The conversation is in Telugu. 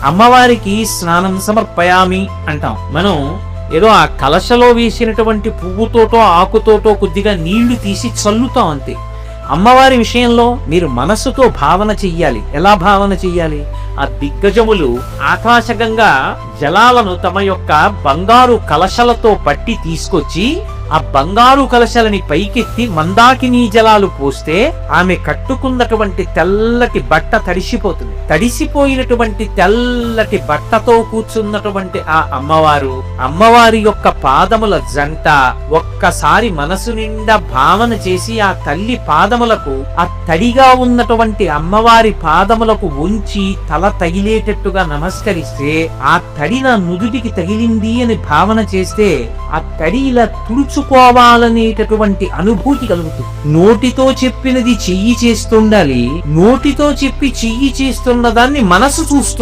అమ్మవారికి స్నానం సమర్పయామి అంటాం. మనం ఏదో ఆ కలశలో వేసినటువంటి పువ్వుతోటో ఆకుతోటో కొద్దిగా నీళ్లు తీసి చల్లుతాం అంతే. అమ్మవారి విషయంలో మీరు మనస్సుతో భావన చెయ్యాలి. ఎలా భావన చెయ్యాలి? ఆ దిగ్గజములు ఆకాశగంగా జలాలను తమ యొక్క బంగారు కలశలతో పట్టి తీసుకొచ్చి ఆ బంగారు కలశలని పైకెత్తి మందాకినీ జలాలు పోస్తే ఆమె కట్టుకున్నటువంటి తెల్లటి బట్ట తడిసిపోతుంది. తడిసిపోయినటువంటి తెల్లటి బట్టతో కూర్చున్నటువంటి ఆ అమ్మవారి యొక్క పాదముల జంట ఒక్కసారి మనసు నిండా భావన చేసి ఆ తల్లి పాదములకు, ఆ తడిగా ఉన్నటువంటి అమ్మవారి పాదములకు ఉంచి తల తగిలేటట్టుగా నమస్కరిస్తే ఆ తడి నా నుదుటికి తగిలింది అని భావన చేస్తే ఆ తడి ఇలా తుడుచుకోవాలనేటటువంటి అనుభూతి కలుగుతుంది. నోటితో చెప్పినది చెయ్యి చేస్తుండాలి, నోటితో చెప్పి చెయ్యి చేస్తున్న దాన్ని మనసు చూస్తూ